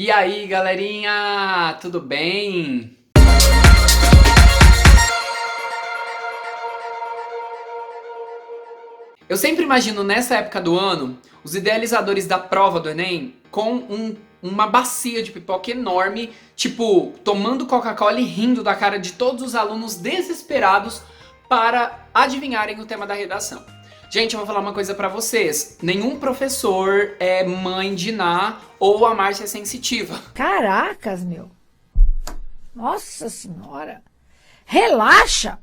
E aí, galerinha, tudo bem? Eu sempre imagino nessa época do ano os idealizadores da prova do Enem com uma bacia de pipoca enorme, tipo, tomando Coca-Cola e rindo da cara de todos os alunos desesperados para adivinharem o tema da redação. Gente, eu vou falar uma coisa pra vocês. Nenhum professor é mãe de Ná ou a Márcia Sensitiva. Caracas, meu. Nossa Senhora. Relaxa.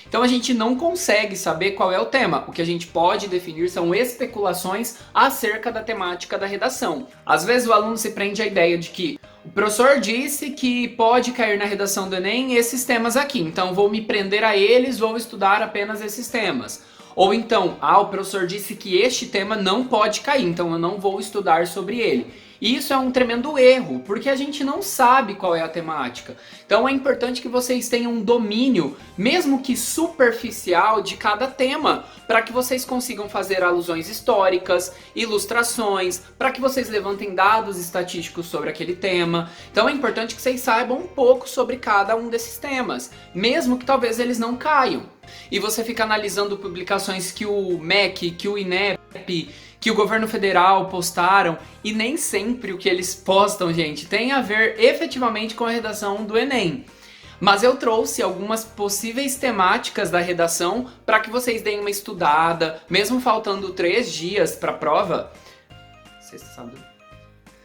Então a gente não consegue saber qual é o tema. O que a gente pode definir são especulações acerca da temática da redação. Às vezes o aluno se prende à ideia de que o professor disse que pode cair na redação do Enem esses temas aqui, então vou me prender a eles, vou estudar apenas esses temas. Ou então, o professor disse que este tema não pode cair, então eu não vou estudar sobre ele. E isso é um tremendo erro, porque a gente não sabe qual é a temática. Então é importante que vocês tenham um domínio, mesmo que superficial, de cada tema, para que vocês consigam fazer alusões históricas, ilustrações, para que vocês levantem dados estatísticos sobre aquele tema. Então é importante que vocês saibam um pouco sobre cada um desses temas, mesmo que talvez eles não caiam. E você fica analisando publicações que o MEC, que o INEP, que o governo federal postaram, e nem sempre o que eles postam, gente, tem a ver efetivamente com a redação do Enem. Mas eu trouxe algumas possíveis temáticas da redação para que vocês deem uma estudada, mesmo faltando 3 dias para a prova.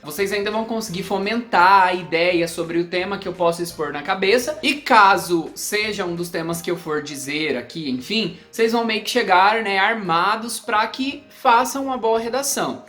Vocês ainda vão conseguir fomentar a ideia sobre o tema que eu posso expor na cabeça. E caso seja um dos temas que eu for dizer aqui, enfim, vocês vão meio que chegar, armados para que façam uma boa redação.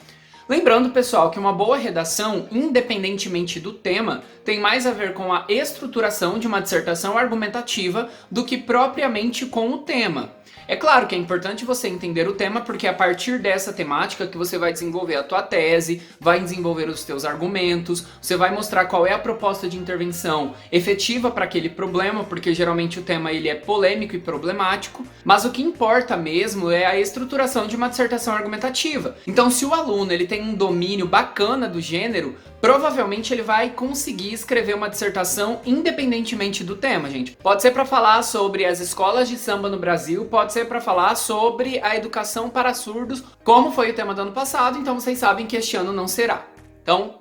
Lembrando, pessoal, que uma boa redação, independentemente do tema, tem mais a ver com a estruturação de uma dissertação argumentativa do que propriamente com o tema. É claro que é importante você entender o tema, porque é a partir dessa temática que você vai desenvolver a tua tese, vai desenvolver os teus argumentos, você vai mostrar qual é a proposta de intervenção efetiva para aquele problema, porque geralmente o tema ele é polêmico e problemático, mas o que importa mesmo é a estruturação de uma dissertação argumentativa. Então, se o aluno ele tem um domínio bacana do gênero, provavelmente ele vai conseguir escrever uma dissertação independentemente do tema, gente. Pode ser para falar sobre as escolas de samba no Brasil, pode ser para falar sobre a educação para surdos, como foi o tema do ano passado, então vocês sabem que este ano não será. Então,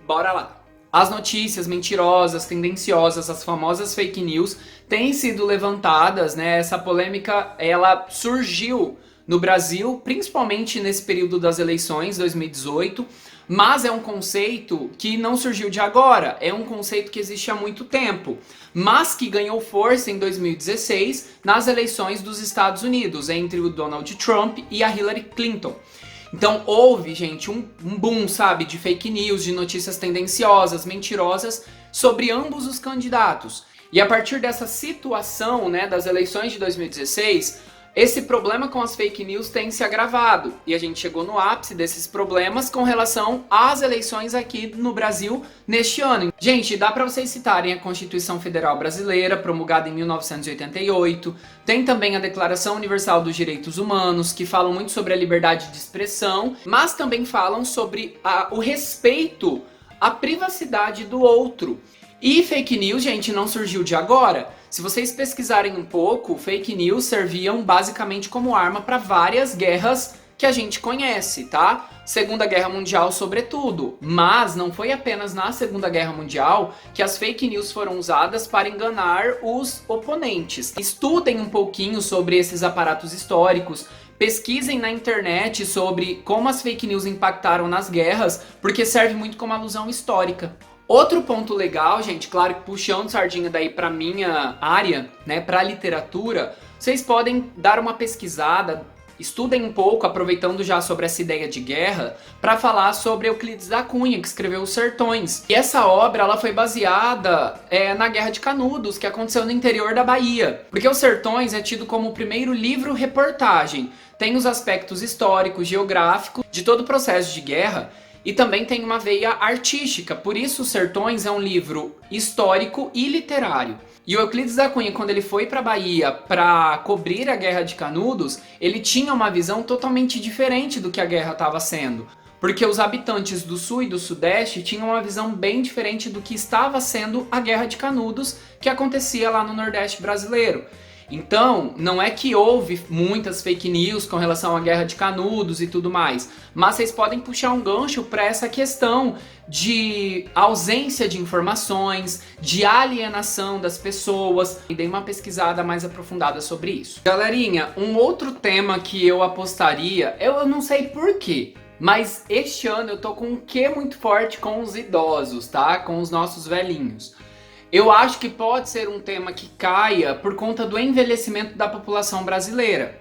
bora lá! As notícias mentirosas, tendenciosas, as famosas fake news têm sido levantadas, Essa polêmica, ela surgiu no Brasil, principalmente nesse período das eleições, 2018, mas é um conceito que não surgiu de agora, é um conceito que existe há muito tempo, mas que ganhou força em 2016 nas eleições dos Estados Unidos, entre o Donald Trump e a Hillary Clinton. Então houve, gente, um boom, de fake news, de notícias tendenciosas, mentirosas, sobre ambos os candidatos. E a partir dessa situação, das eleições de 2016, esse problema com as fake news tem se agravado, e a gente chegou no ápice desses problemas com relação às eleições aqui no Brasil neste ano. Gente, dá para vocês citarem a Constituição Federal Brasileira, promulgada em 1988, tem também a Declaração Universal dos Direitos Humanos, que falam muito sobre a liberdade de expressão, mas também falam sobre o respeito à privacidade do outro. E fake news, gente, não surgiu de agora. Se vocês pesquisarem um pouco, fake news serviam basicamente como arma para várias guerras que a gente conhece, tá? Segunda Guerra Mundial, sobretudo. Mas não foi apenas na Segunda Guerra Mundial que as fake news foram usadas para enganar os oponentes. Estudem um pouquinho sobre esses aparatos históricos, pesquisem na internet sobre como as fake news impactaram nas guerras, porque serve muito como alusão histórica. Outro ponto legal, gente, claro que puxando sardinha daí pra minha área, pra literatura, vocês podem dar uma pesquisada, estudem um pouco, aproveitando já sobre essa ideia de guerra, para falar sobre Euclides da Cunha, que escreveu Os Sertões. E essa obra, ela foi baseada na Guerra de Canudos, que aconteceu no interior da Bahia. Porque Os Sertões é tido como o primeiro livro-reportagem. Tem os aspectos históricos, geográficos, de todo o processo de guerra, e também tem uma veia artística, por isso Os Sertões é um livro histórico e literário. E o Euclides da Cunha, quando ele foi para a Bahia para cobrir a Guerra de Canudos, ele tinha uma visão totalmente diferente do que a guerra estava sendo. porque os habitantes do Sul e do Sudeste tinham uma visão bem diferente do que estava sendo a Guerra de Canudos que acontecia lá no Nordeste brasileiro. Então, não é que houve muitas fake news com relação à Guerra de Canudos e tudo mais, mas vocês podem puxar um gancho para essa questão de ausência de informações, de alienação das pessoas, e dei uma pesquisada mais aprofundada sobre isso. Galerinha, um outro tema que eu apostaria, eu não sei porquê, mas este ano eu tô com um quê muito forte com os idosos, tá? Com os nossos velhinhos. Eu acho que pode ser um tema que caia por conta do envelhecimento da população brasileira.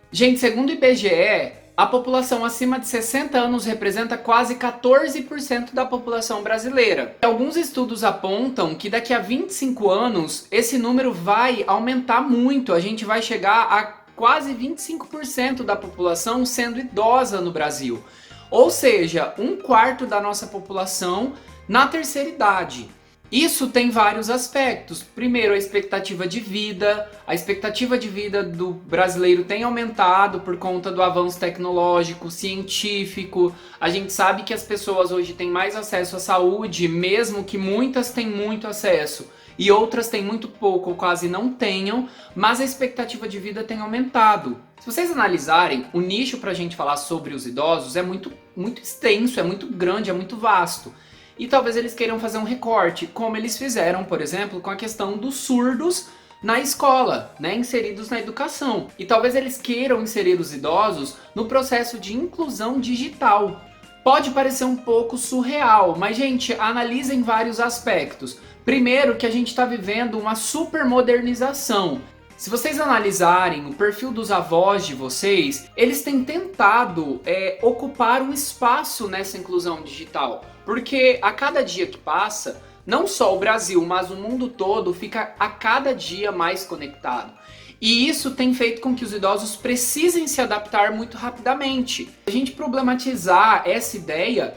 Gente, segundo o IBGE, a população acima de 60 anos representa quase 14% da população brasileira. Alguns estudos apontam que daqui a 25 anos esse número vai aumentar muito. A gente vai chegar a quase 25% da população sendo idosa no Brasil. Ou seja, 1/4 da nossa população na terceira idade. Isso tem vários aspectos. Primeiro, a expectativa de vida. A expectativa de vida do brasileiro tem aumentado por conta do avanço tecnológico, científico. A gente sabe que as pessoas hoje têm mais acesso à saúde, mesmo que muitas têm muito acesso e outras têm muito pouco ou quase não tenham, mas a expectativa de vida tem aumentado. Se vocês analisarem, o nicho para a gente falar sobre os idosos é muito extenso, é muito grande, é muito vasto. E talvez eles queiram fazer um recorte, como eles fizeram, por exemplo, com a questão dos surdos na escola, né, inseridos na educação. E talvez eles queiram inserir os idosos no processo de inclusão digital. Pode parecer um pouco surreal, mas, gente, analisem vários aspectos. Primeiro, que a gente está vivendo uma supermodernização. Se vocês analisarem o perfil dos avós de vocês, eles têm tentado ocupar um espaço nessa inclusão digital. Porque a cada dia que passa, não só o Brasil, mas o mundo todo fica a cada dia mais conectado. E isso tem feito com que os idosos precisem se adaptar muito rapidamente. Se a gente problematizar essa ideia,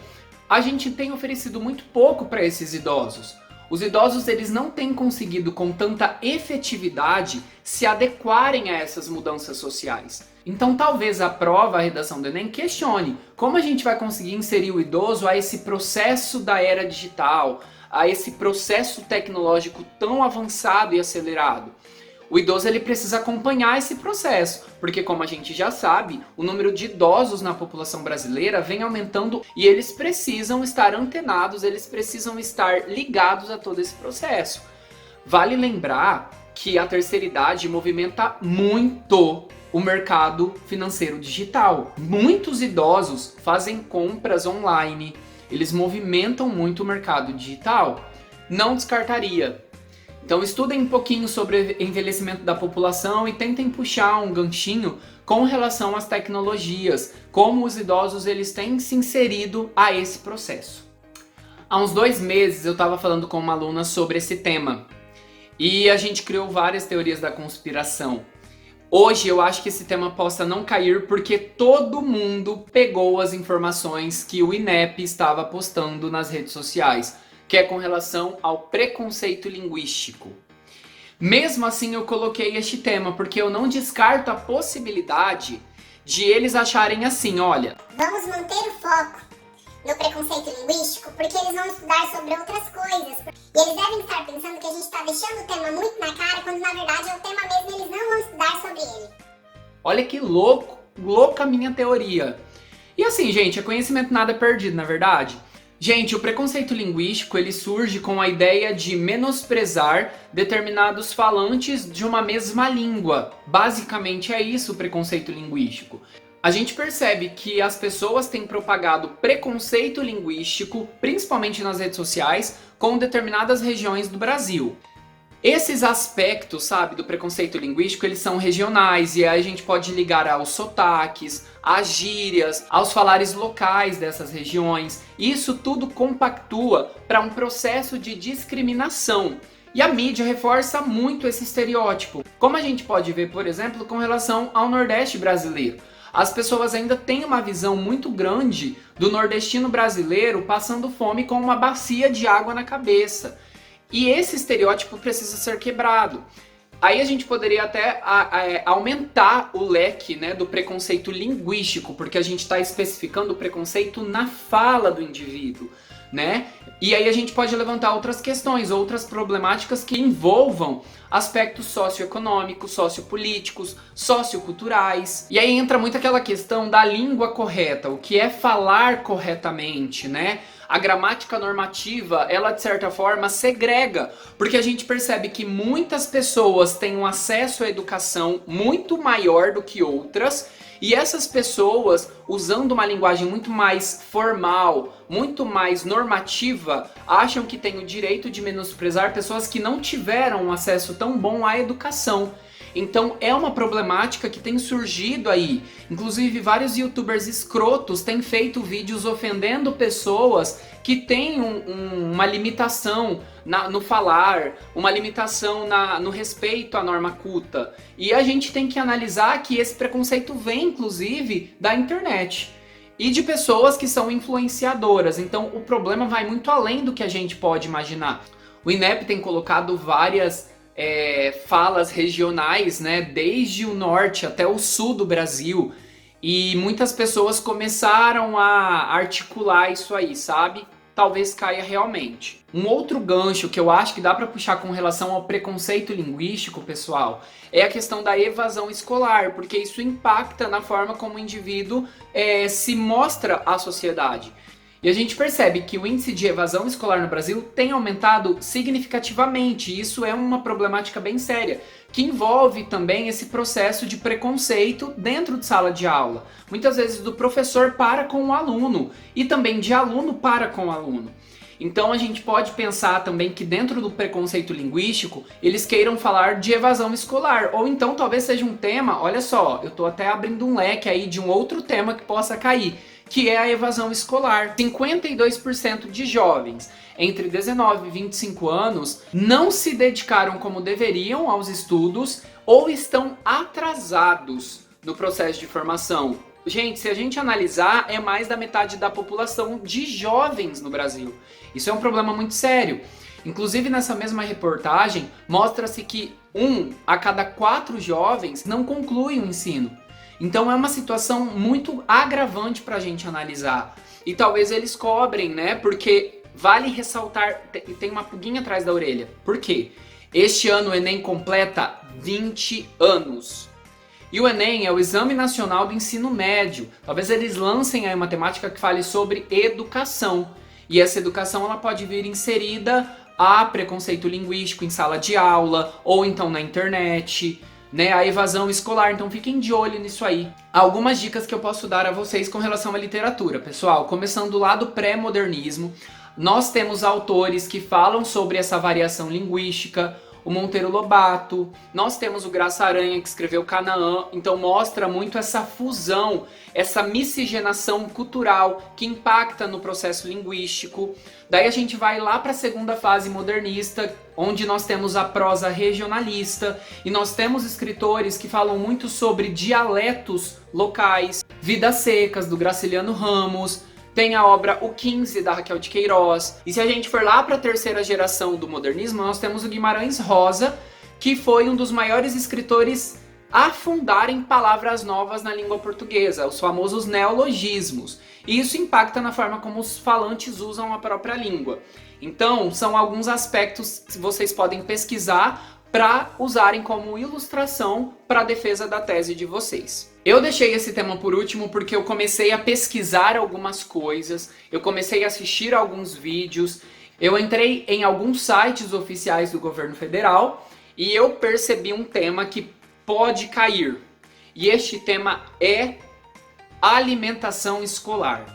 a gente tem oferecido muito pouco para esses idosos. Os idosos, eles não têm conseguido com tanta efetividade se adequarem a essas mudanças sociais. Então talvez a prova, a redação do Enem, questione como a gente vai conseguir inserir o idoso a esse processo da era digital, a esse processo tecnológico tão avançado e acelerado. O idoso, ele precisa acompanhar esse processo, porque, como a gente já sabe, o número de idosos na população brasileira vem aumentando e eles precisam estar antenados, eles precisam estar ligados a todo esse processo. Vale lembrar que a terceira idade movimenta muito o mercado financeiro digital. Muitos idosos fazem compras online, eles movimentam muito o mercado digital. Não descartaria. Então estudem um pouquinho sobre envelhecimento da população e tentem puxar um ganchinho com relação às tecnologias, como os idosos eles têm se inserido a esse processo. Há uns 2 meses eu estava falando com uma aluna sobre esse tema e a gente criou várias teorias da conspiração. Hoje eu acho que esse tema possa não cair porque todo mundo pegou as informações que o INEP estava postando nas redes sociais, que é com relação ao preconceito linguístico. Mesmo assim eu coloquei este tema, porque eu não descarto a possibilidade de eles acharem assim, olha... Vamos manter o foco no preconceito linguístico, porque eles vão estudar sobre outras coisas. E eles devem estar pensando que a gente está deixando o tema muito na cara, quando na verdade é o tema mesmo e eles não vão estudar sobre ele. Olha que louca a minha teoria. E assim, gente, é conhecimento nada perdido, na verdade. Gente, o preconceito linguístico, ele surge com a ideia de menosprezar determinados falantes de uma mesma língua. Basicamente é isso o preconceito linguístico. A gente percebe que as pessoas têm propagado preconceito linguístico, principalmente nas redes sociais, com determinadas regiões do Brasil. Esses aspectos, sabe, do preconceito linguístico, eles são regionais e aí a gente pode ligar aos sotaques, às gírias, aos falares locais dessas regiões. Isso tudo compactua para um processo de discriminação. E a mídia reforça muito esse estereótipo, como a gente pode ver, por exemplo, com relação ao Nordeste brasileiro. As pessoas ainda têm uma visão muito grande do nordestino brasileiro passando fome com uma bacia de água na cabeça. E esse estereótipo precisa ser quebrado. Aí a gente poderia até aumentar o leque, né, do preconceito linguístico, porque a gente está especificando o preconceito na fala do indivíduo, né? E aí a gente pode levantar outras questões, outras problemáticas que envolvam aspectos socioeconômicos, sociopolíticos, socioculturais. E aí entra muito aquela questão da língua correta, o que é falar corretamente, né? A gramática normativa, ela de certa forma segrega, porque a gente percebe que muitas pessoas têm um acesso à educação muito maior do que outras, e essas pessoas, usando uma linguagem muito mais formal, muito mais normativa, acham que têm o direito de menosprezar pessoas que não tiveram um acesso tão bom à educação. Então é uma problemática que tem surgido aí. Inclusive vários youtubers escrotos têm feito vídeos ofendendo pessoas que têm uma limitação no falar, uma limitação no respeito à norma culta. E a gente tem que analisar que esse preconceito vem inclusive da internet e de pessoas que são influenciadoras. Então o problema vai muito além do que a gente pode imaginar. O INEP tem colocado várias falas regionais, né, desde o norte até o sul do Brasil, e muitas pessoas começaram a articular isso aí, sabe? Talvez caia realmente. Um outro gancho que eu acho que dá para puxar com relação ao preconceito linguístico, pessoal, é a questão da evasão escolar, porque isso impacta na forma como o indivíduo se mostra à sociedade. E a gente percebe que o índice de evasão escolar no Brasil tem aumentado significativamente, e isso é uma problemática bem séria, que envolve também esse processo de preconceito dentro de sala de aula. Muitas vezes do professor para com o aluno, e também de aluno para com o aluno. Então a gente pode pensar também que dentro do preconceito linguístico, eles queiram falar de evasão escolar, ou então talvez seja um tema, olha só, eu tô até abrindo um leque aí de um outro tema que possa cair, que é a evasão escolar. 52% de jovens entre 19 e 25 anos não se dedicaram como deveriam aos estudos ou estão atrasados no processo de formação. Gente, se a gente analisar, é mais da metade da população de jovens no Brasil. Isso é um problema muito sério. Inclusive nessa mesma reportagem, mostra-se que 1 a cada 4 jovens não conclui o ensino. Então é uma situação muito agravante para a gente analisar. E talvez eles cobrem, né? Porque vale ressaltar, tem uma pulguinha atrás da orelha. Por quê? Este ano o Enem completa 20 anos. E o Enem é o Exame Nacional do Ensino Médio. Talvez eles lancem aí uma temática que fale sobre educação. E essa educação ela pode vir inserida a preconceito linguístico em sala de aula, ou então na internet, né, a evasão escolar, então fiquem de olho nisso aí. Algumas dicas que eu posso dar a vocês com relação à literatura, pessoal, começando lá do pré-modernismo, nós temos autores que falam sobre essa variação linguística, o Monteiro Lobato, nós temos o Graça Aranha que escreveu Canaã, então mostra muito essa fusão, essa miscigenação cultural que impacta no processo linguístico. Daí a gente vai lá para a segunda fase modernista, onde nós temos a prosa regionalista e nós temos escritores que falam muito sobre dialetos locais, Vidas Secas, do Graciliano Ramos, tem a obra O 15, da Raquel de Queiroz. E se a gente for lá para a terceira geração do modernismo, nós temos o Guimarães Rosa, que foi um dos maiores escritores a fundarem palavras novas na língua portuguesa, os famosos neologismos. E isso impacta na forma como os falantes usam a própria língua. Então, são alguns aspectos que vocês podem pesquisar para usarem como ilustração para a defesa da tese de vocês. Eu deixei esse tema por último porque eu comecei a pesquisar algumas coisas, eu comecei a assistir alguns vídeos, eu entrei em alguns sites oficiais do governo federal e eu percebi um tema que pode cair. E este tema é alimentação escolar.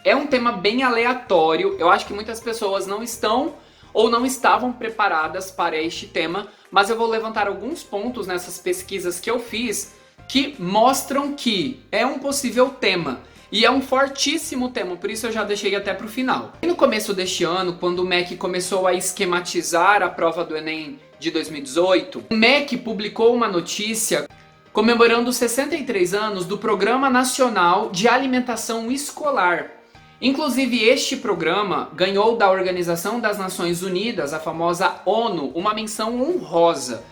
É um tema bem aleatório, eu acho que muitas pessoas não estão ou não estavam preparadas para este tema, mas eu vou levantar alguns pontos nessas pesquisas que eu fiz que mostram que é um possível tema. E é um fortíssimo tema, por isso eu já deixei até para o final. E no começo deste ano, quando o MEC começou a esquematizar a prova do Enem de 2018, o MEC publicou uma notícia comemorando os 63 anos do Programa Nacional de Alimentação Escolar. Inclusive, este programa ganhou da Organização das Nações Unidas, a famosa ONU, uma menção honrosa.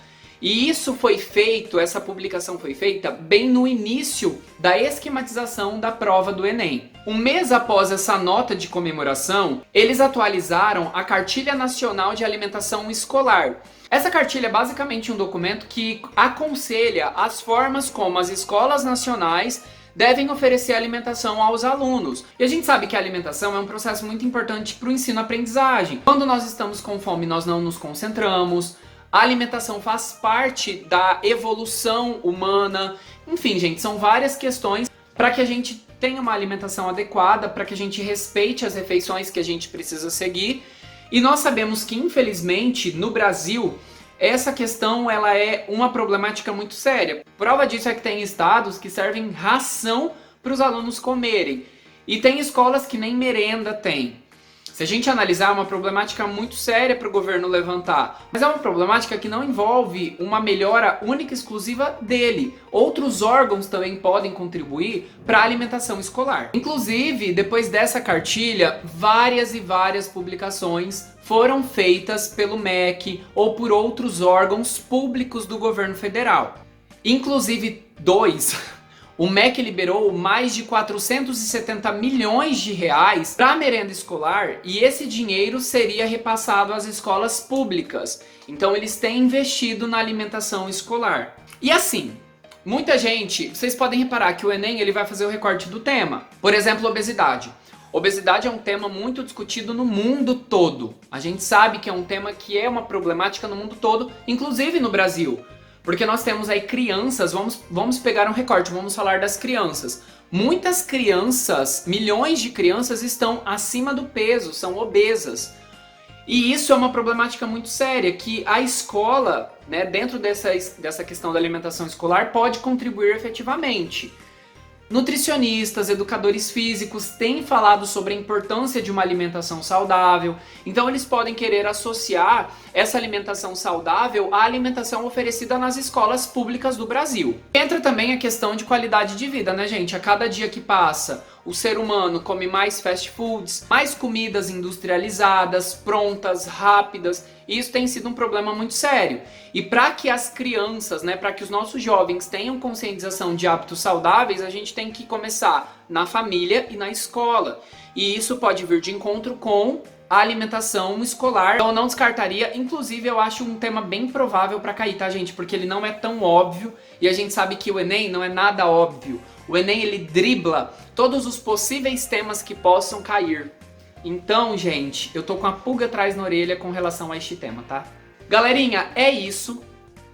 E isso foi feito, essa publicação foi feita bem no início da esquematização da prova do Enem. Um mês após essa nota de comemoração, eles atualizaram a Cartilha Nacional de Alimentação Escolar. Essa cartilha é basicamente um documento que aconselha as formas como as escolas nacionais devem oferecer alimentação aos alunos. E a gente sabe que a alimentação é um processo muito importante para o ensino-aprendizagem. Quando nós estamos com fome, nós não nos concentramos. A alimentação faz parte da evolução humana. Enfim, gente, são várias questões para que a gente tenha uma alimentação adequada, para que a gente respeite as refeições que a gente precisa seguir. E nós sabemos que, infelizmente, no Brasil, essa questão ela é uma problemática muito séria. Prova disso é que tem estados que servem ração para os alunos comerem. E tem escolas que nem merenda tem. Se a gente analisar, é uma problemática muito séria para o governo levantar. Mas é uma problemática que não envolve uma melhora única e exclusiva dele. Outros órgãos também podem contribuir para a alimentação escolar. Inclusive, depois dessa cartilha, várias e várias publicações foram feitas pelo MEC ou por outros órgãos públicos do governo federal. Inclusive, o MEC liberou mais de 470 milhões de reais para a merenda escolar e esse dinheiro seria repassado às escolas públicas. Então eles têm investido na alimentação escolar. E assim, muita gente, vocês podem reparar que o Enem ele vai fazer o recorte do tema. Por exemplo, obesidade. Obesidade é um tema muito discutido no mundo todo. A gente sabe que é um tema que é uma problemática no mundo todo, inclusive no Brasil. Porque nós temos aí crianças, vamos pegar um recorte, vamos falar das crianças. Muitas crianças, milhões de crianças estão acima do peso, são obesas. E isso é uma problemática muito séria, que a escola, né, dentro dessa questão da alimentação escolar, pode contribuir efetivamente. Nutricionistas, educadores físicos têm falado sobre a importância de uma alimentação saudável, então eles podem querer associar essa alimentação saudável à alimentação oferecida nas escolas públicas do Brasil. Entra também a questão de qualidade de vida, né, gente? A cada dia que passa, o ser humano come mais fast foods, mais comidas industrializadas, prontas, rápidas, e isso tem sido um problema muito sério. E para que as crianças, né, para que os nossos jovens tenham conscientização de hábitos saudáveis, a gente tem que começar na família e na escola. E isso pode vir de encontro com a alimentação escolar. Então eu não descartaria, inclusive eu acho um tema bem provável para cair, tá, gente? Porque ele não é tão óbvio e a gente sabe que o Enem não é nada óbvio. O Enem ele dribla todos os possíveis temas que possam cair. Então, gente, eu tô com a pulga atrás na orelha com relação a este tema, tá? Galerinha, é isso.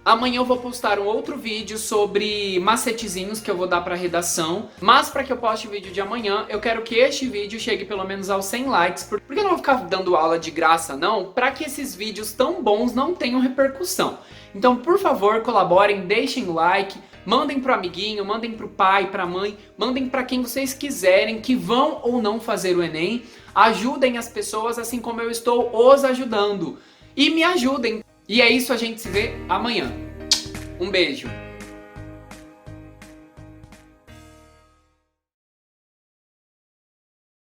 Amanhã eu vou postar um outro vídeo sobre macetezinhos que eu vou dar pra redação. Mas para que eu poste o vídeo de amanhã, eu quero que este vídeo chegue pelo menos aos 100 likes. Porque eu não vou ficar dando aula de graça, não, pra que esses vídeos tão bons não tenham repercussão. Então, por favor, colaborem, deixem o like, mandem pro amiguinho, mandem pro pai, pra mãe, mandem pra quem vocês quiserem que vão ou não fazer o Enem. Ajudem as pessoas assim como eu estou os ajudando. E me ajudem. E é isso, a gente se vê amanhã. Um beijo.